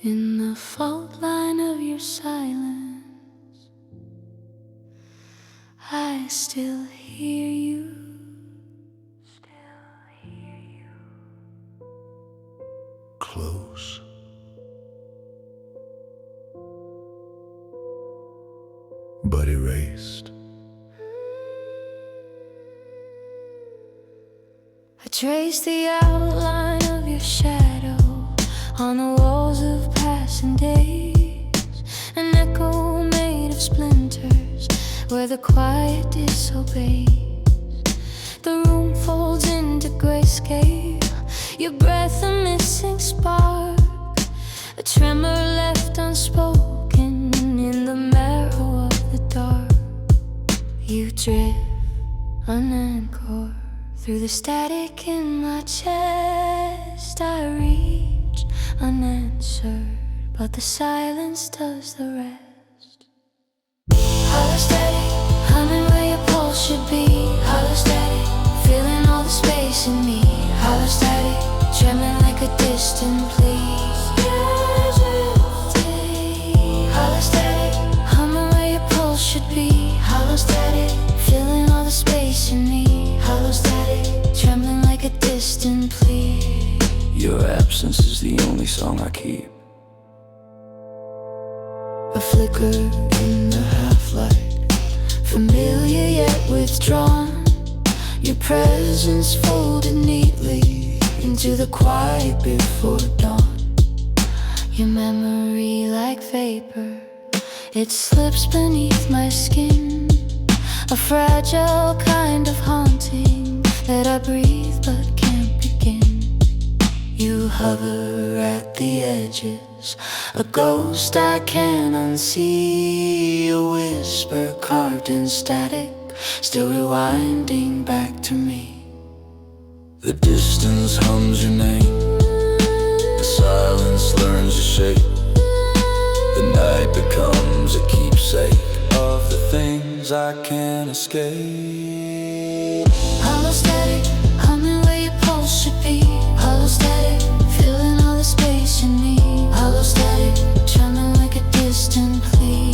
In the fault line of your silence, I still hear you. Close. But erased. I trace the outline of your shadow on the walls of passing days, an echo made of splinters where the quiet disobeys. The room folds into grayscale, your breath a missing spark, a tremor left unspoken in the marrow of the dark. You drift unanchored through the static in my chest. I reach unanswered, but the silence does the rest. Hollow static, humming where your pulse should be. Hollow static, feeling all the space in me. Hollow static, trembling like a distant plea. Hollow static, humming where your pulse should be. Hollow static, feeling all the space in me. Hollow static, trembling like a distant plea. Your absence is the only song I keep. A flicker in the half-light, familiar yet withdrawn. Your presence folded neatly into the quiet before dawn. Your memory like vapor, it slips beneath my skin, a fragile kind of haunting that I breathe but can't begin. You hover at the edges, a ghost I can't unsee, a whisper carved in static, still rewinding back to me. The distance hums your name, the silence learns to shake. The night becomes a keepsake of the things I can't escape. Hollow static, humming where your pulse should be. Hollow static, feeling all the space in me. Hollow static, trembling like a distant plea.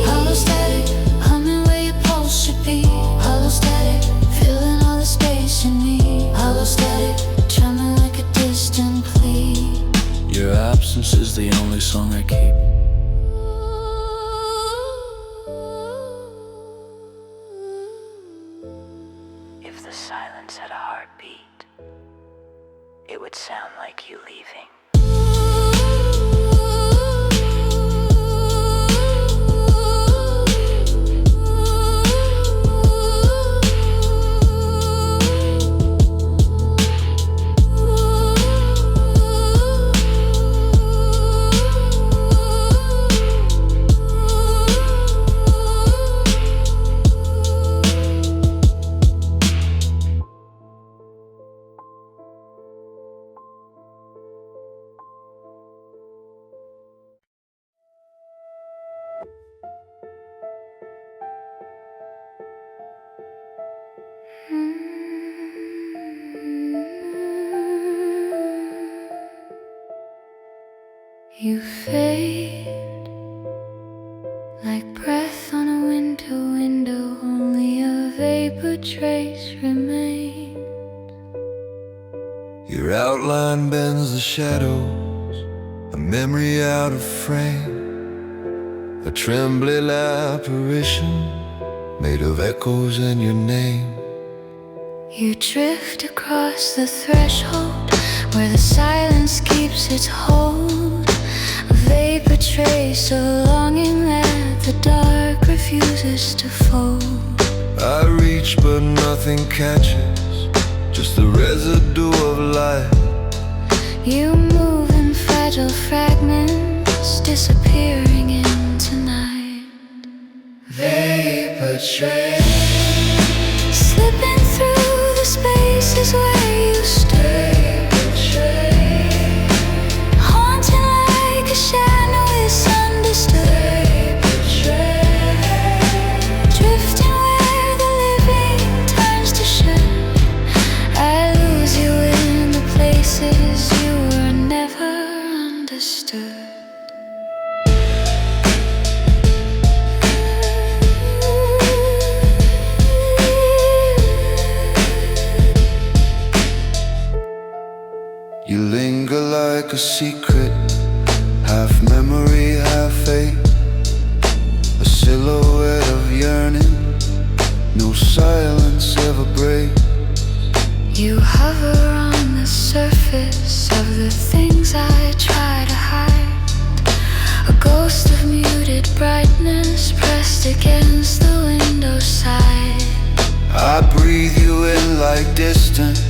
Hollow static, humming where your pulse should be. Hollow static, feeling all the space in me. Hollow static, trembling like a distant plea. Your absence is the only song I keep. If the silence had a heartbeat, it would sound like you leaving. You fade like breath on a window, only a vapor trace remains. Your outline bends the shadows, a memory out of frame, a trembling apparition made of echoes and your name. You drift across the threshold where the silence keeps its hold, a vapor trace of longing that the dark refuses to fold. I reach but nothing catches, just the residue of life. You move in fragile fragments, disappearing into night. Vapor trace, slipping through the spaces where you stay. Haunting like a shadow is understood. Drifting where the living turns to shame. I lose you in the places you were like a secret, half memory, half fate. A silhouette of yearning, no silence ever breaks. You hover on the surface of the things I try to hide. A ghost of muted brightness pressed against the window side. I breathe you in like distance,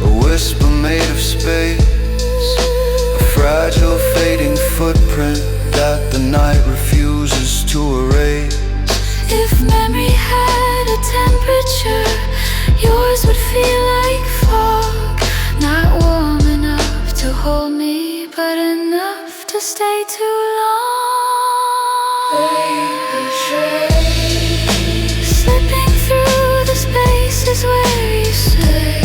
a whisper made of space. A fragile fading footprint that the night refuses to erase. If memory had a temperature, yours would feel like fog. Not warm enough to hold me, but enough to stay too long. Slipping through the spaces where you stay.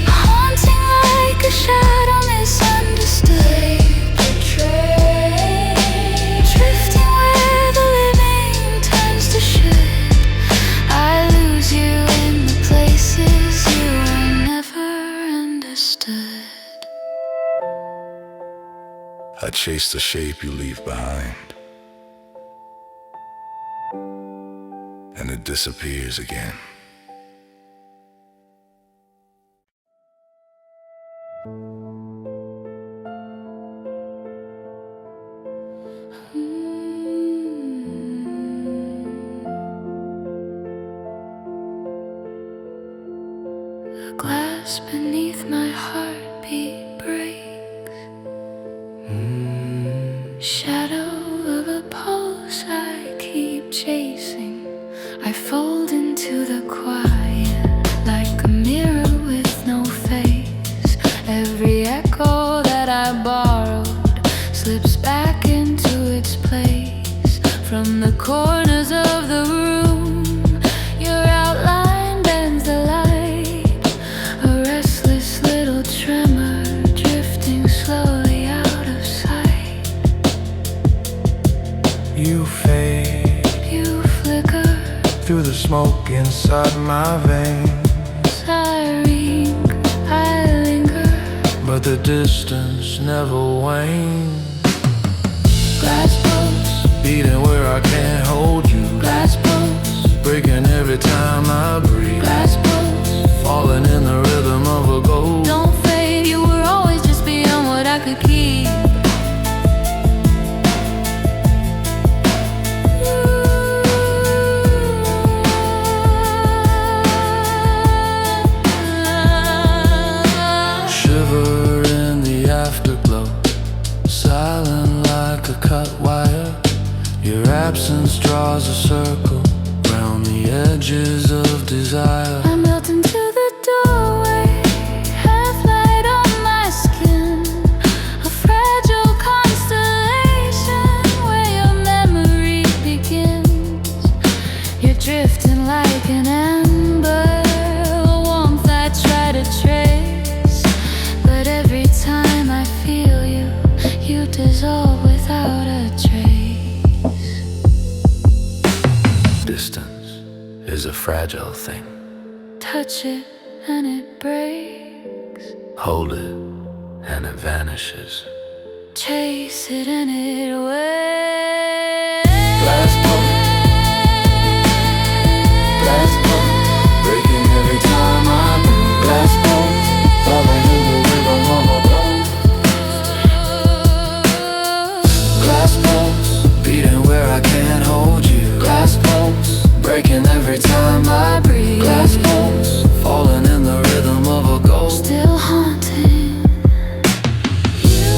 Haunting like a shadow misunderstood. Drifting where the living turns to shit. I lose you in the places you were never understood. I chase the shape you leave behind, and it disappears again. The glass beneath my heartbeat breaks. Shadow of a pulse I keep chasing. I fold into the quiet like a mirror with no face. Every echo that I borrowed slips back into its place. From the corners of the room, your outline bends the light. A restless little tremor drifting slowly out of sight. You fade, You flicker, through the smoke inside my veins. I ring, I linger. But the distance never wanes. Glass posts, Beating where I can't hold you. glass posts, Breaking every time I breathe. glass posts. Falling in the rhythm of a ghost. Don't fade, you were always just beyond what I could keep. Shiver in the afterglow, silent like a cut wire. Your absence draws a circle round the edges of desire. I melt into the doorway, half light on my skin. A fragile constellation where your memory begins. You're drifting like an ember, a warmth I try to trace. But every time I feel you, you dissolve without a trace. Distance is a fragile thing. Touch it and it breaks. Hold it and it vanishes. Chase it and it waits. Glass pole, glass pole, breaking every time I move. Glass pole, falling in the rhythm of a ghost. Glass poles, beating where I can't hold you. Glass poles, breaking every time I breathe. Glass poles, falling in the rhythm of a ghost. Still haunting you.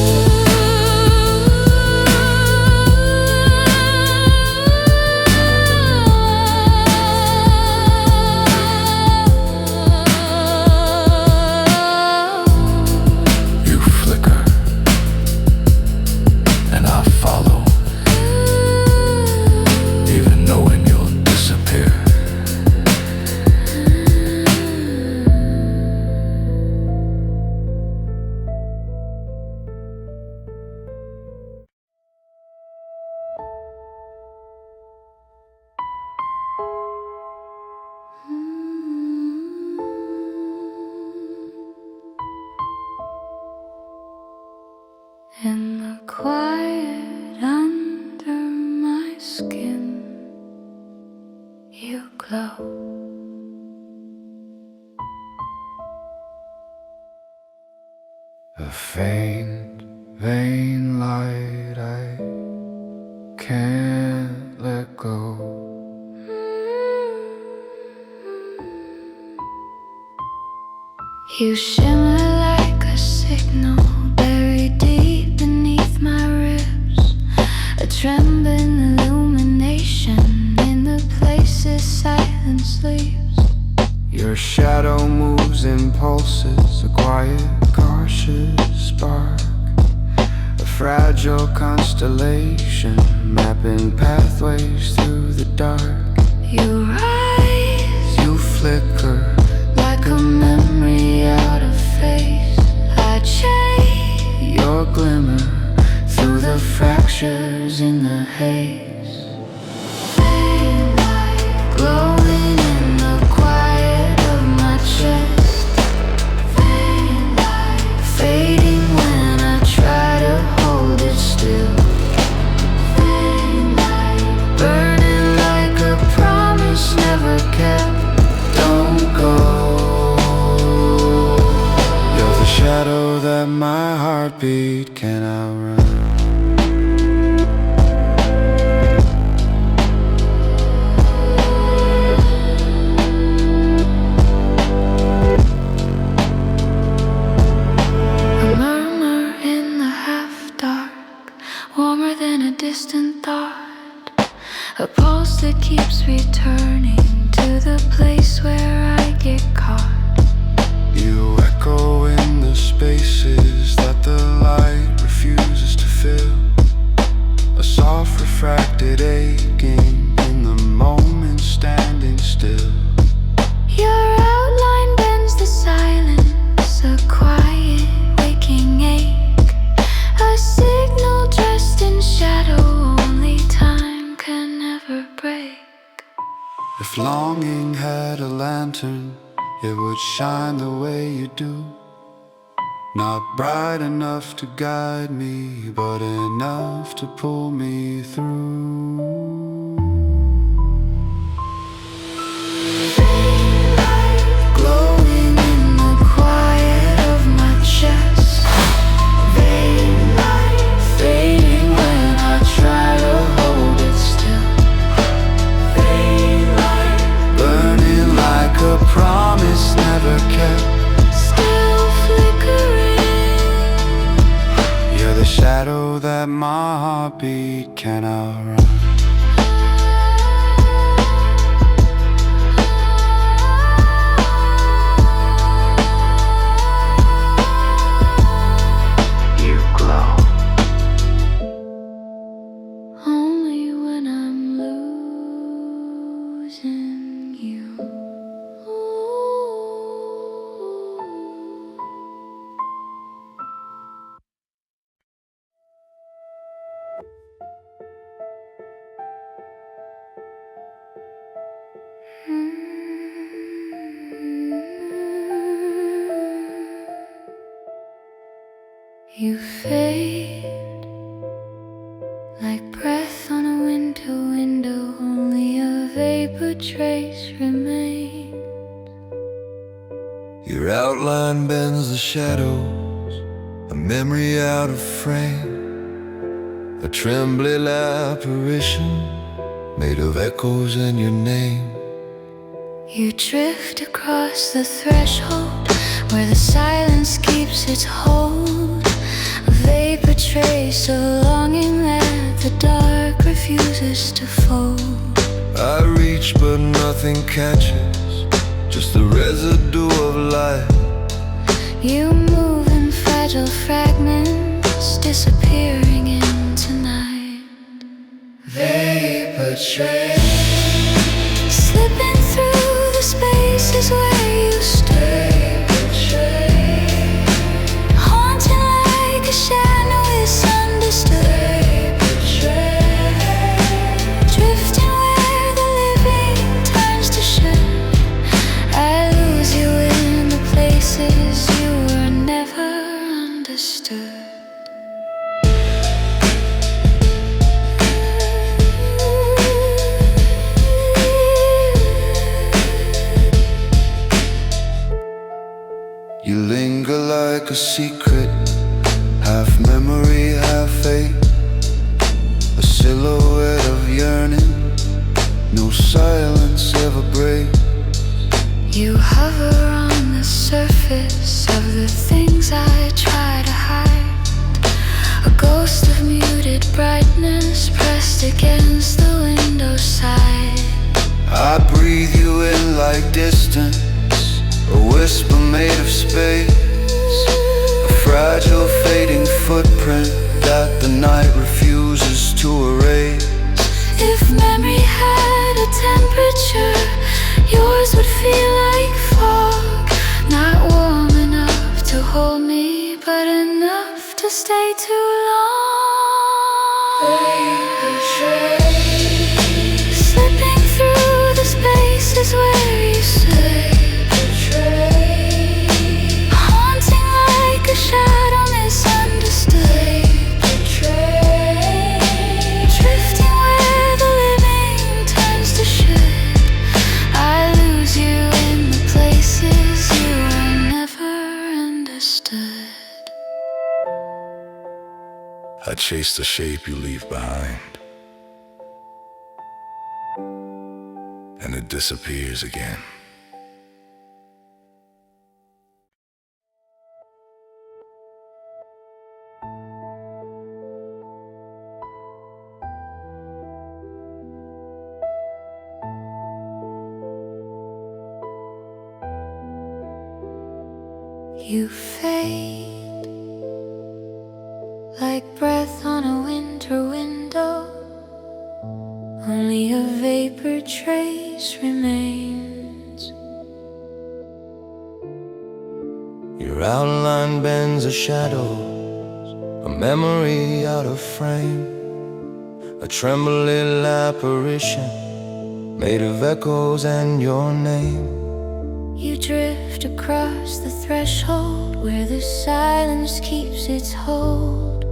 In the quiet under my skin, you glow. A faint, vain light I can't let go. You shimmer like a signal buried deep beneath my ribs, a trembling illumination in the places silence leaves. Your shadow moves in pulses, a quiet, cautious spark, a fragile constellation mapping pathways through the dark. You rise, You flicker like a memory out of face. I chase your glimmer through the fractures in the haze. faint light glowing in the quiet of my chest. Faint light fading when I try to hold it still. Faint light burning like a promise never kept. Don't go. You're the shadow that my heartbeat can outrun. A murmur in the half-dark, warmer than a distant thought, a pulse that keeps returning to the place where I get caught. You echo in the spaces that the light refuses to fill, a soft refracted aching in the moment standing still. Your outline bends the silence, a quiet waking ache, a signal dressed in shadow only time can ever break. If longing had a lantern, it would shine the way you do. Not bright enough to guide me, but enough to pull me through. Glowing in the quiet of my chest. Vain light fading when I try to hold it still. Vain light Burning like a promise never kept. still flickering. You're the shadow that my heartbeat can outrun. You glow. Only when I'm losing you. You fade like breath on a winter window, only a vapor trace remains. Your outline bends the shadows, a memory out of frame, a trembling apparition made of echoes and your name. You drift across the threshold where the silence keeps its hold, a vapor trace of longing that the dark refuses to fold. I reach but nothing catches, just the residue of light. You move in fragile fragments, disappearing into night. Vapor trace, Slipping through the spaces where you stay, haunting like a shadow is understood, drifting where the living turns to should. I lose you in the places you were never understood. secret, half memory, half fate. A silhouette of yearning, no silence ever breaks. You hover on the surface of the things I try to hide. A ghost of muted brightness pressed against the window side. I breathe you in like distance, a whisper made of space. A fragile fading footprint that the night refuses to erase. If memory had a temperature, yours would feel like fog. Not warm enough to hold me, but enough to stay too long. Slipping through the spaces where you stay. Haunting like a shadow misunderstood. Drifting where the living turns to should. I lose you in the places you were never understood. I chase the shape you leave behind, and it disappears again. You fade like breath on a winter window. Only a vapor trace remains. Your outline bends a shadow, a memory out of frame. A trembling apparition made of echoes and your name. You drift across the threshold where the silence keeps its hold.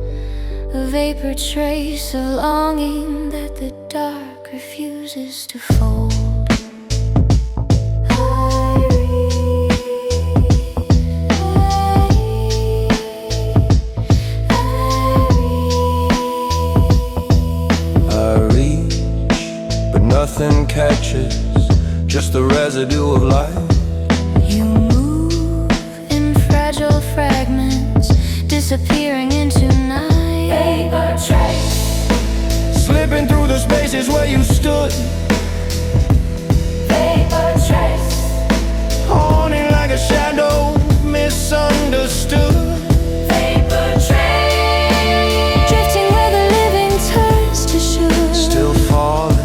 A vapor trace of longing that the dark refuses to fold. I reach, but nothing catches, just the residue of life. You move in fragile fragments, disappearing into night. Vapor trace, Slipping through the spaces where you stood. vapor trace, Haunting like a shadow misunderstood. vapor trace. Drifting where the living turns to should. Still falling.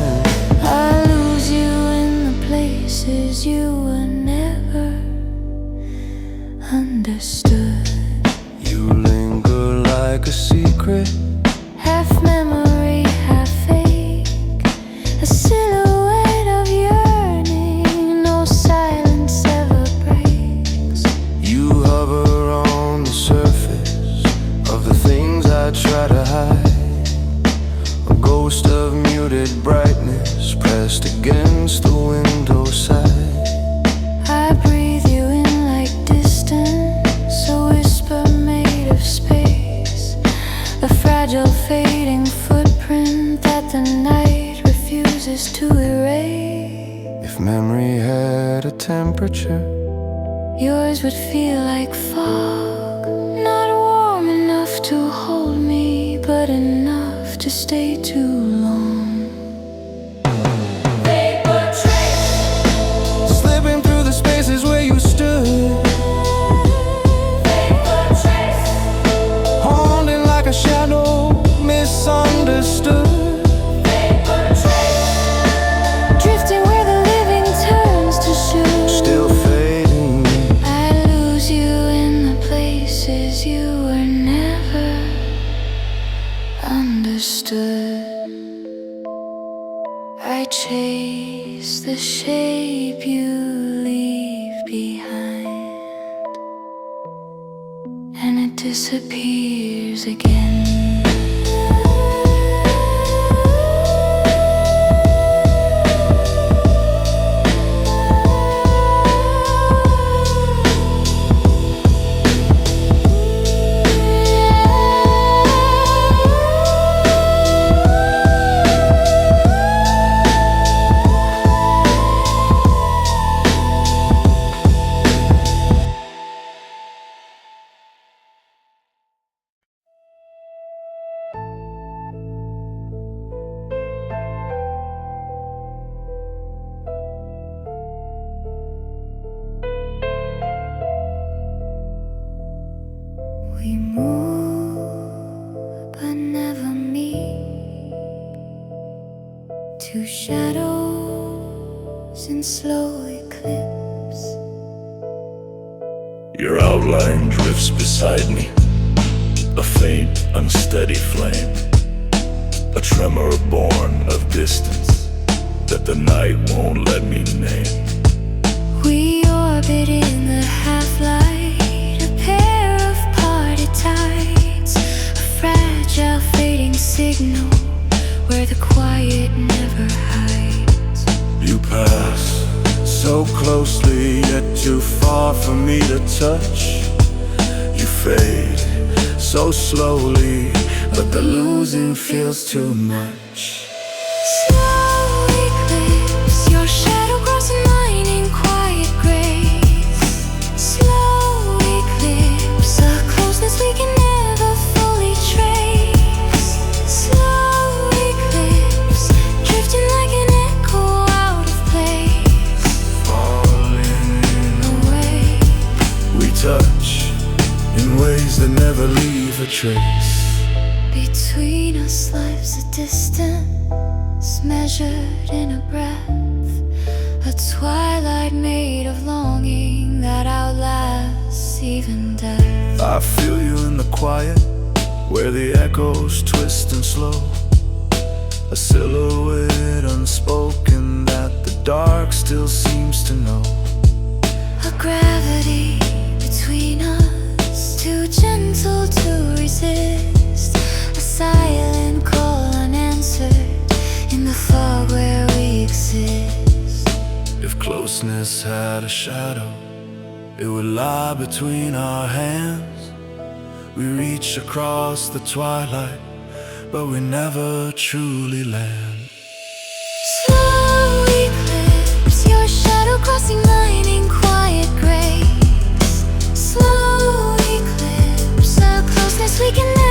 I lose you in the places you were never understood. You linger like a secret, Half memory, half fake. A silhouette of yearning, no silence ever breaks. you hover on the surface of the things I try to hide. A ghost of muted brightness pressed against the window side. I breathe you in like distance, a whisper made of space. A fragile fading footprint that the night refuses to erase. If memory had a temperature, Yours would feel like fog. Not warm enough to hold me, but enough to stay too long. Vapor trace, slipping through the spaces where you stood. vapor trace, Haunting like a shadow misunderstood. vapor trace. Drifting where the living turns to should. Still fading. I lose you in the places you were never understood. I chase the shape you leave behind, and it disappears again. Two shadows in slow eclipse. Your outline drifts beside me, a faint, unsteady flame, a tremor born of distance that the night won't let me name. We orbit in the half-light, a pair of parted tides, a fragile fading signal where the quiet never hides. You pass so closely, yet too far for me to touch. You fade so slowly, but the losing feels too much. Slow eclipse, your shadow crossing mine in quiet grace. Slow eclipse, a closeness we can never fully trace. Slow eclipse, drifting like an echo out of place. Falling Away, we touch in ways that never leave a trace. between us life's a distance measured in a breath, a twilight made of longing that outlasts even death. I feel you in the quiet, where the echoes twist and slow, a silhouette unspoken that the dark still seems to know. A gravity between us, too gentle to resist, a silent call unanswered in the fog where we exist. If closeness had a shadow, it would lie between our hands. We reach across the twilight, but we never truly land. Slow eclipse, your shadow crossing mine in quiet grace. Slow eclipse, a closeness we can never